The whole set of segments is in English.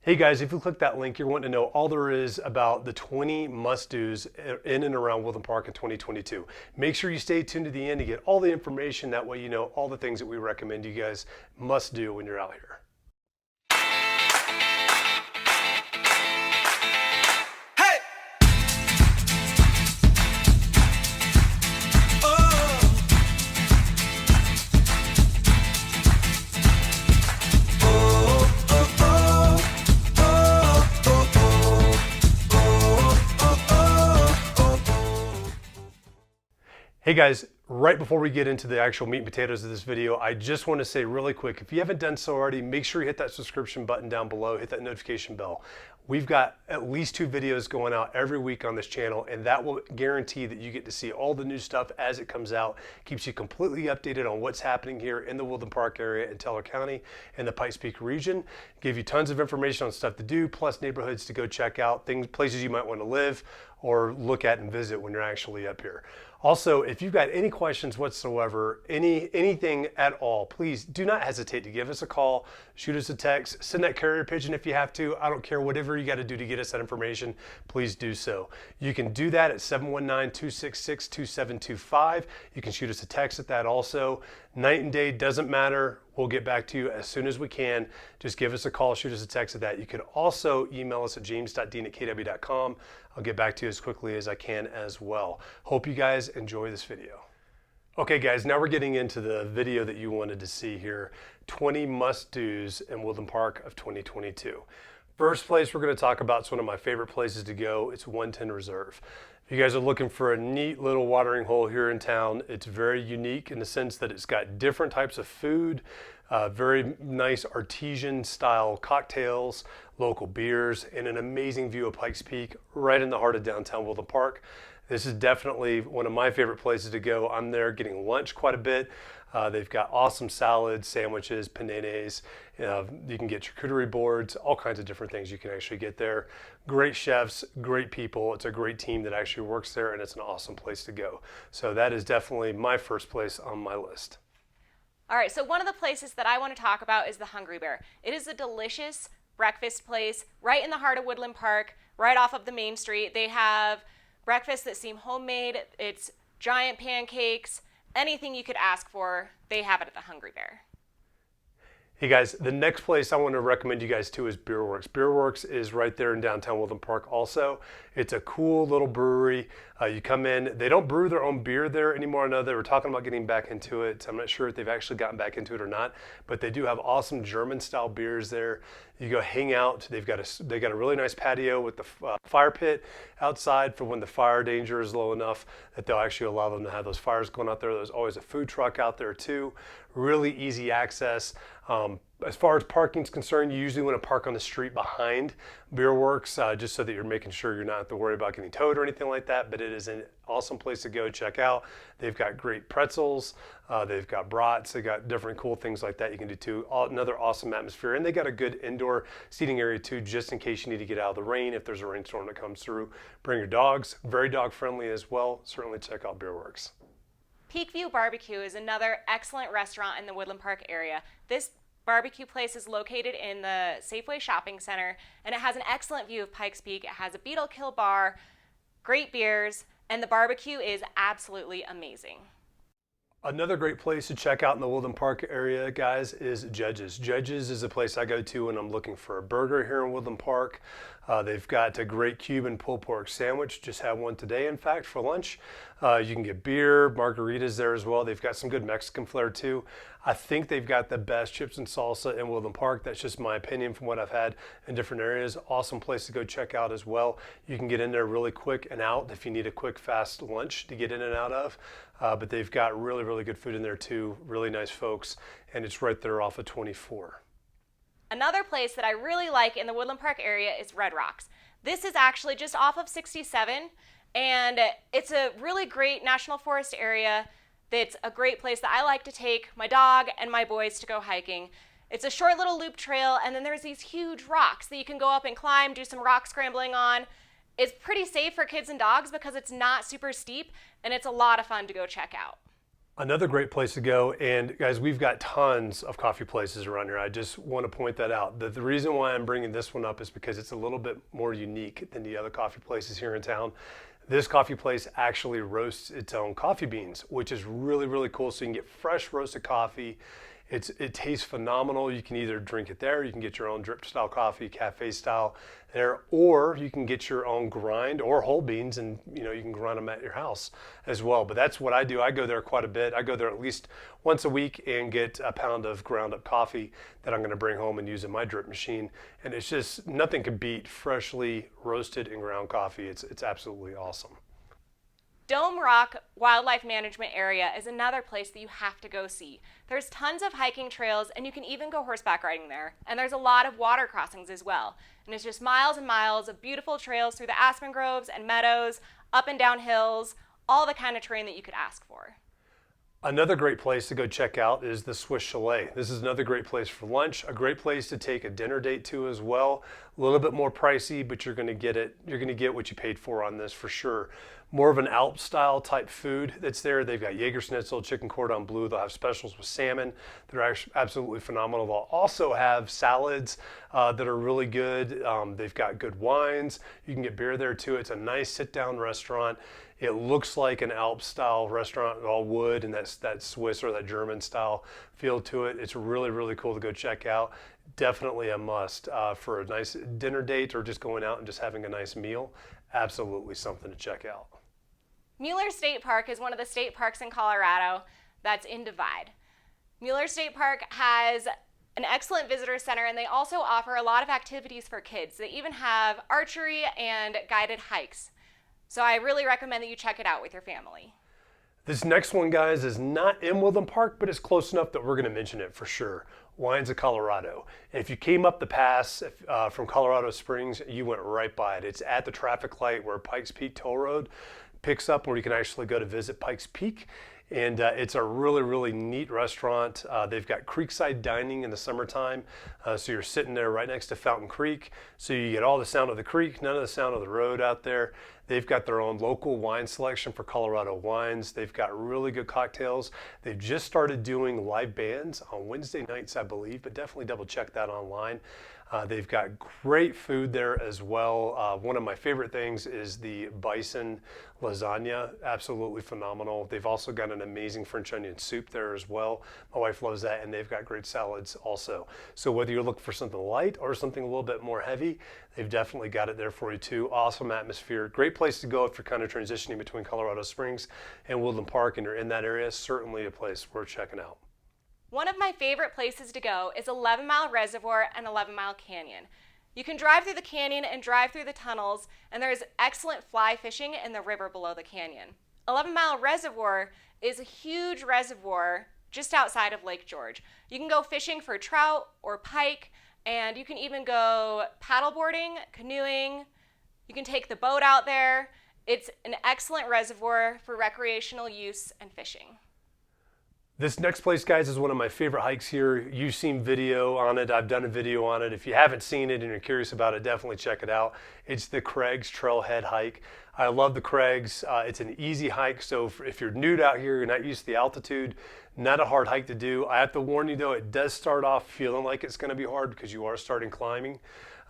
Hey guys, if you click that link, you're wanting to know all there is about the 20 must-dos in and around Woodland Park in 2022. Make sure you stay tuned to the end to get all the information. That way you know all the things that we recommend you guys must do when you're out here. Hey guys, right before we get into the actual meat and potatoes of this video, I just want to say really quick, if you haven't done so already, make sure you hit that subscription button down below, hit that notification bell. We've got at least 2 videos going out every week on this channel, and that will guarantee that you get to see all the new stuff as it comes out. Keeps you completely updated on what's happening here in the Woodland Park area in Teller County and the Pikes Peak region. Give you tons of information on stuff to do, plus neighborhoods to go check out, places you might want to live or look at and visit when you're actually up here. Also, if you've got any questions whatsoever, anything at all, please do not hesitate to give us a call, shoot us a text, send that carrier pigeon if you have to. I don't care, whatever you got to do to get us that information, please do so. You can do that at 719-266-2725. You can shoot us a text at that also. Night and day, doesn't matter. We'll get back to you as soon as we can. Just give us a call, shoot us a text at that. You can also email us at james.dean@kw.com. I'll get back to you as quickly as I can as well. Hope you guys enjoy this video. Okay guys, now we're getting into the video that you wanted to see here. 20 must-dos in Woodland Park of 2022. First place we're going to talk about is one of my favorite places to go. It's 110 Reserve. If you guys are looking for a neat little watering hole here in town, it's very unique in the sense that it's got different types of food, very nice artesian style cocktails, local beers, and an amazing view of Pikes Peak right in the heart of downtown Woodland Park. This is definitely one of my favorite places to go. I'm there getting lunch quite a bit. They've got awesome salads, sandwiches, paninis. You can get charcuterie boards, all kinds of different things you can actually get there. Great chefs, great people. It's a great team that actually works there, and it's an awesome place to go. So that is definitely my first place on my list. All right, so one of the places that I want to talk about is the Hungry Bear. It is a delicious breakfast place right in the heart of Woodland Park, right off of the main street. They have breakfasts that seem homemade. It's giant pancakes, anything you could ask for, they have it at the Hungry Bear. Hey guys, the next place I want to recommend you guys to is Beer Works. Beer Works is right there in downtown Woodland Park also. It's a cool little brewery. You come in, they don't brew their own beer there anymore. I know they were talking about getting back into it. I'm not sure if they've actually gotten back into it or not, but they do have awesome German style beers there. You go hang out. They got a really nice patio with the fire pit outside for when the fire danger is low enough that they'll actually allow them to have those fires going out there. There's always a food truck out there too. Really easy access. As far as parking is concerned, you usually want to park on the street behind Beer Works, just so that you're making sure you're not have to worry about getting towed or anything like that. But it is an awesome place to go check out. They've got great pretzels, they've got brats, they got different cool things like that you can do too. Another awesome atmosphere, and they got a good indoor seating area too, just in case you need to get out of the rain if there's a rainstorm that comes through. Bring your dogs, very dog friendly as well. Certainly check out Beer Works. Peak View Barbecue is another excellent restaurant in the Woodland Park area. This barbecue place is located in the Safeway Shopping Center, and it has an excellent view of Pikes Peak. It has a Beetle Kill bar, great beers, and the barbecue is absolutely amazing. Another great place to check out in the Woodland Park area, guys, is Judge's. Judge's is a place I go to when I'm looking for a burger here in Woodland Park. They've got a great Cuban pulled pork sandwich. Just had one today, in fact, for lunch. You can get beer, margaritas there as well. They've got some good Mexican flair too. I think they've got the best chips and salsa in Woodland Park. That's just my opinion from what I've had in different areas. Awesome place to go check out as well. You can get in there really quick and out if you need a quick, fast lunch to get in and out of. But they've got really, really good food in there too. Really nice folks. And it's right there off of 24. Another place that I really like in the Woodland Park area is Red Rocks. This is actually just off of 67, and it's a really great national forest area. That's a great place that I like to take my dog and my boys to go hiking. It's a short little loop trail, and then there's these huge rocks that you can go up and climb, do some rock scrambling on. It's pretty safe for kids and dogs because it's not super steep, and it's a lot of fun to go check out. Another great place to go, and guys, we've got tons of coffee places around here. I just want to point that out. The reason why I'm bringing this one up is because it's a little bit more unique than the other coffee places here in town. This coffee place actually roasts its own coffee beans, which is really, really cool. So you can get fresh roasted coffee. It tastes phenomenal. You can either drink it there, you can get your own drip style coffee, cafe style there, or you can get your own grind or whole beans, and you can grind them at your house as well. But that's what I do. I go there quite a bit. I go there at least once a week and get a pound of ground up coffee that I'm going to bring home and use in my drip machine. And it's just nothing can beat freshly roasted and ground coffee. It's absolutely awesome. Dome Rock Wildlife Management Area is another place that you have to go see. There's tons of hiking trails, and you can even go horseback riding there. And there's a lot of water crossings as well. And it's just miles and miles of beautiful trails through the aspen groves and meadows, up and down hills, all the kind of terrain that you could ask for. Another great place to go check out is the Swiss Chalet. This is another great place for lunch, a great place to take a dinner date to as well. A little bit more pricey, but you're going to get it. You're going to get what you paid for on this for sure. More of an Alp style type food that's there. They've got Jaeger Schnitzel, chicken cordon bleu. They'll have specials with salmon. They're absolutely phenomenal. They'll also have salads that are really good. They've got good wines. You can get beer there too. It's a nice sit down restaurant. It looks like an Alp style restaurant, all wood, and that's that Swiss or that German style feel to it. It's really, really cool to go check out. Definitely a must for a nice dinner date or just going out and just having a nice meal. Absolutely something to check out. Mueller State Park is one of the state parks in Colorado that's in Divide. Mueller State Park has an excellent visitor center, and they also offer a lot of activities for kids. They even have archery and guided hikes. So I really recommend that you check it out with your family. This next one, guys, is not in Woodland Park, but it's close enough that we're going to mention it for sure. Wines of Colorado. And if you came up the pass from Colorado Springs, you went right by it. It's at the traffic light where Pikes Peak Toll Road picks up, where you can actually go to visit Pikes Peak. And it's a really, really neat restaurant. They've got creekside dining in the summertime. So you're sitting there right next to Fountain Creek. So you get all the sound of the creek, none of the sound of the road out there. They've got their own local wine selection for Colorado wines. They've got really good cocktails. They've just started doing live bands on Wednesday nights, I believe, but definitely double check that online. They've got great food there as well. One of my favorite things is the bison lasagna, absolutely phenomenal. They've also got an amazing French onion soup there as well. My wife loves that, and they've got great salads also. So whether you're looking for something light or something a little bit more heavy, they've definitely got it there for you too. Awesome atmosphere. Great place to go if you're kind of transitioning between Colorado Springs and Woodland Park and you're in that area. Certainly a place worth checking out. One of my favorite places to go is 11 Mile Reservoir and 11 Mile Canyon. You can drive through the canyon and drive through the tunnels, and there's excellent fly fishing in the river below the canyon. 11 Mile Reservoir is a huge reservoir just outside of Lake George. You can go fishing for trout or pike, and you can even go paddleboarding, canoeing. You can take the boat out there. It's an excellent reservoir for recreational use and fishing. This next place, guys, is one of my favorite hikes here. You've seen video on it. I've done a video on it. If you haven't seen it and you're curious about it, definitely check it out. It's the Craig's Trailhead hike. I love the Craig's. It's an easy hike, so if you're new out here, you're not used to the altitude, not a hard hike to do. I have to warn you, though, it does start off feeling like it's going to be hard because you are starting climbing.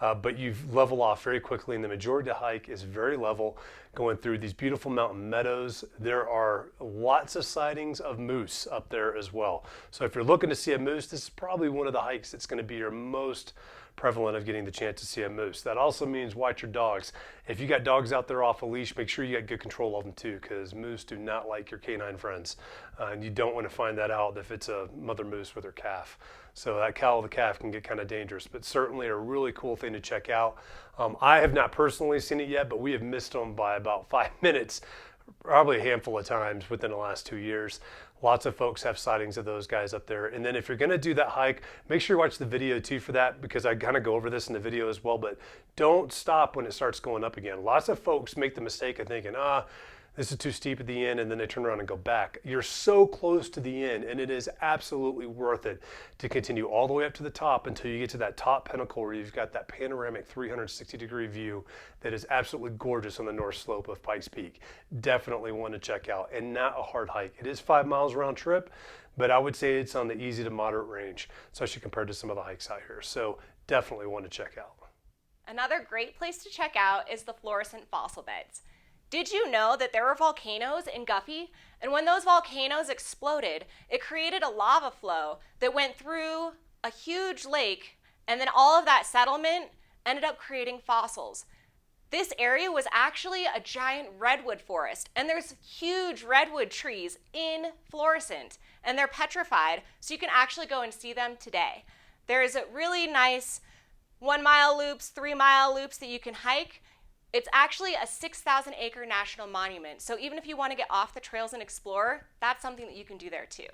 But you level off very quickly, and the majority of the hike is very level, going through these beautiful mountain meadows. There are lots of sightings of moose up there as well. So if you're looking to see a moose, this is probably one of the hikes that's going to be your most prevalent of getting the chance to see a moose. That also means watch your dogs. If you got dogs out there off a leash, make sure you got good control of them too, because moose do not like your canine friends. And you don't want to find that out if it's a mother moose with her calf. So that cow with the calf can get kind of dangerous, but certainly a really cool thing to check out. I have not personally seen it yet, but we have missed them by about 5 minutes, probably a handful of times within the last 2 years. Lots of folks have sightings of those guys up there. And then if you're going to do that hike, make sure you watch the video too for that, because I kind of go over this in the video as well, but don't stop when it starts going up again. Lots of folks make the mistake of thinking, this is too steep at the end, and then they turn around and go back. You're so close to the end, and it is absolutely worth it to continue all the way up to the top until you get to that top pinnacle where you've got that panoramic 360-degree view that is absolutely gorgeous on the north slope of Pikes Peak. Definitely one to check out, and not a hard hike. It is 5 miles round trip, but I would say it's on the easy to moderate range, especially compared to some of the hikes out here. So definitely one to check out. Another great place to check out is the fluorescent fossil beds. Did you know that there were volcanoes in Guffey? And when those volcanoes exploded, it created a lava flow that went through a huge lake, and then all of that settlement ended up creating fossils. This area was actually a giant redwood forest, and there's huge redwood trees in Florissant, and they're petrified, so you can actually go and see them today. There's a really nice 1 mile loops, 3 mile loops that you can hike. It's actually a 6,000 acre national monument. So even if you want to get off the trails and explore, that's something that you can do there too.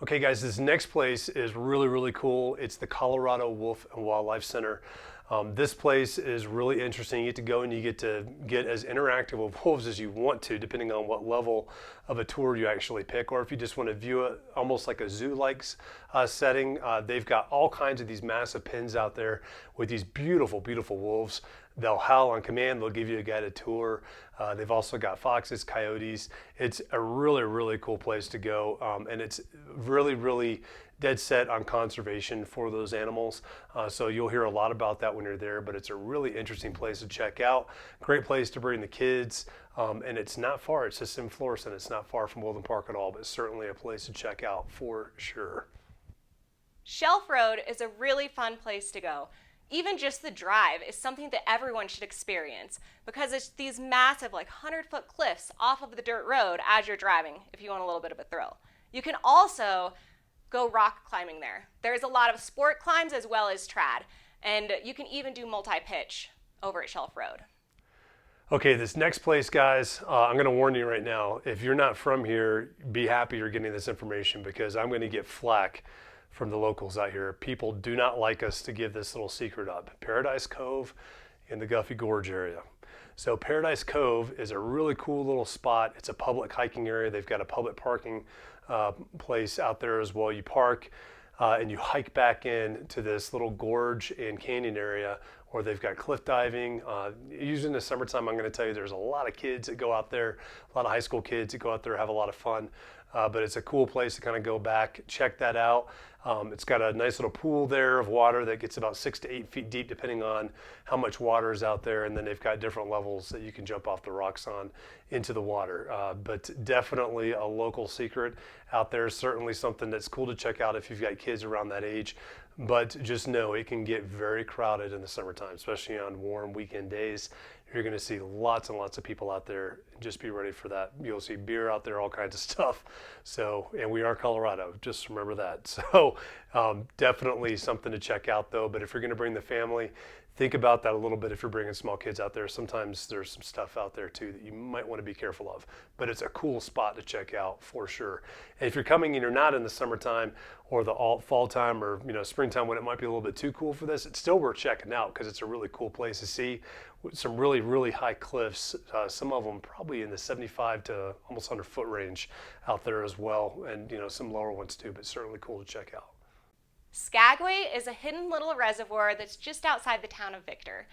Okay guys, this next place is really, really cool. It's the Colorado Wolf and Wildlife Center. This place is really interesting. You get to go and you get to get as interactive with wolves as you want to, depending on what level of a tour you actually pick, or if you just want to view it almost like a zoo-like setting. They've got all kinds of these massive pens out there with these beautiful, beautiful wolves. They'll howl on command. They'll give you a guided tour. They've also got foxes, coyotes. It's a really, really cool place to go, and it's really, really dead set on conservation for those animals. So you'll hear a lot about that when you're there, but it's a really interesting place to check out. Great place to bring the kids, and it's not far. It's just in Florissant. It's not far from Woodland Park at all, but certainly a place to check out for sure. Shelf Road is a really fun place to go. Even just the drive is something that everyone should experience because it's these massive, like 100-foot cliffs off of the dirt road as you're driving, if you want a little bit of a thrill. You can also go rock climbing there. There's a lot of sport climbs as well as trad, and you can even do multi-pitch over at Shelf Road. Okay, this next place, guys, I'm going to warn you right now. If you're not from here, be happy you're getting this information because I'm going to get flack from the locals out here. People do not like us to give this little secret up. Paradise Cove in the Guffey Gorge area. So Paradise Cove is a really cool little spot. It's a public hiking area. They've got a public parking place out there as well. You park and you hike back in to this little gorge and canyon area where they've got cliff diving. Usually in the summertime, I'm going to tell you there's a lot of kids that go out there, a lot of high school kids that go out there, have a lot of fun. But it's a cool place to kind of go back, check that out. It's got a nice little pool there of water that gets about 6 to 8 feet deep, depending on how much water is out there. And then they've got different levels that you can jump off the rocks on into the water. But definitely a local secret out there. Certainly something that's cool to check out if you've got kids around that age. But just know it can get very crowded in the summertime, especially on warm weekend days. You're going to see lots and lots of people out there. Just be ready for that. You'll see beer out there, all kinds of stuff. So, and we are Colorado, just remember that. So definitely something to check out though. But if you're going to bring the family, think about that a little bit if you're bringing small kids out there. Sometimes there's some stuff out there too that you might want to be careful of, but it's a cool spot to check out for sure. And if you're coming and you're not in the summertime or the fall time or springtime when it might be a little bit too cool for this, it's still worth checking out because it's a really cool place to see. Some really, really high cliffs, some of them probably in the 75 to almost 100-foot range out there as well, and some lower ones too, but certainly cool to check out. Skagway is a hidden little reservoir that's just outside the town of Victor.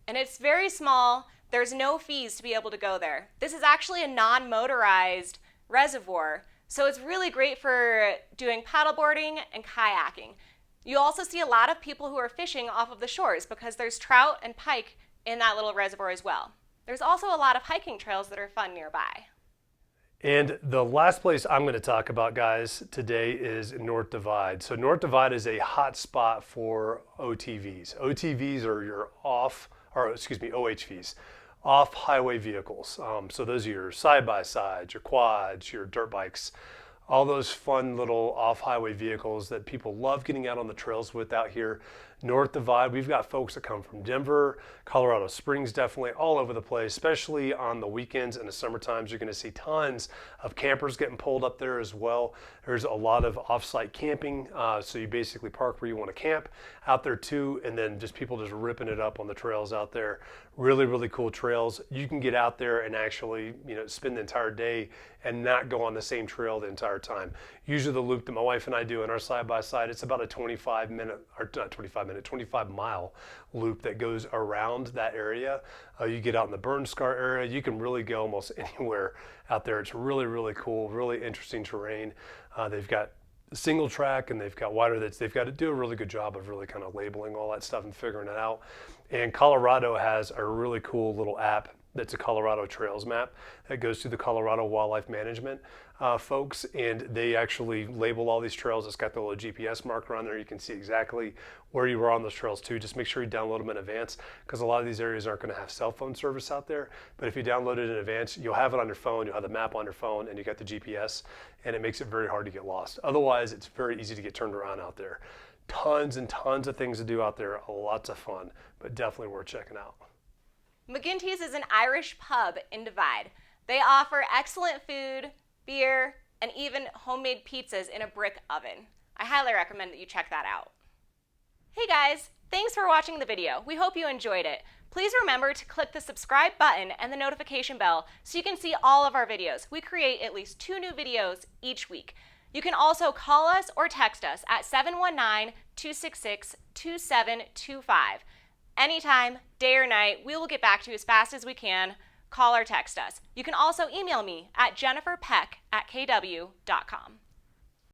And it's very small. There's no fees to be able to go there. This is actually a non-motorized reservoir, so it's really great for doing paddleboarding and kayaking. You also see a lot of people who are fishing off of the shores because there's trout and pike in that little reservoir as well. There's also a lot of hiking trails that are fun nearby. And the last place I'm going to talk about, guys, today is North Divide. So North Divide is a hot spot for OTVs. OTVs are your OHVs, off-highway vehicles. So those are your side-by-sides, your quads, your dirt bikes, all those fun little off-highway vehicles that people love getting out on the trails with out here. North Divide. We've got folks that come from Denver, Colorado Springs, definitely all over the place, especially on the weekends and the summer times. You're going to see tons of campers getting pulled up there as well. There's a lot of off-site camping, so you basically park where you want to camp out there too, and then just people just ripping it up on the trails out there. Really, really cool trails. You can get out there and actually, spend the entire day and not go on the same trail the entire time. Usually the loop that my wife and I do in our side-by-side, it's about a 25 mile loop that goes around that area. You get out in the burn scar area, you can really go almost anywhere out there. It's really, really cool, really interesting terrain. They've got single track and they've got wider. They've got to do a really good job of really kind of labeling all that stuff and figuring it out. And Colorado has a really cool little app that's a Colorado Trails map that goes through the Colorado Wildlife Management folks, and they actually label all these trails. It's got the little GPS marker on there. You can see exactly where you were on those trails too. Just make sure you download them in advance, because a lot of these areas aren't going to have cell phone service out there. But if you download it in advance, you'll have it on your phone, you'll have the map on your phone, and you got the GPS, and it makes it very hard to get lost. Otherwise, it's very easy to get turned around out there. Tons and tons of things to do out there, lots of fun, but definitely worth checking out. McGinty's is an Irish pub in Divide. They offer excellent food, beer, and even homemade pizzas in a brick oven. I highly recommend that you check that out. Hey guys, thanks for watching the video. We hope you enjoyed it. Please remember to click the subscribe button and the notification bell so you can see all of our videos. We create at least 2 new videos each week. You can also call us or text us at 719-266-2725. Anytime, day or night, we will get back to you as fast as we can. Call or text us. You can also email me at jenniferpeck@kw.com.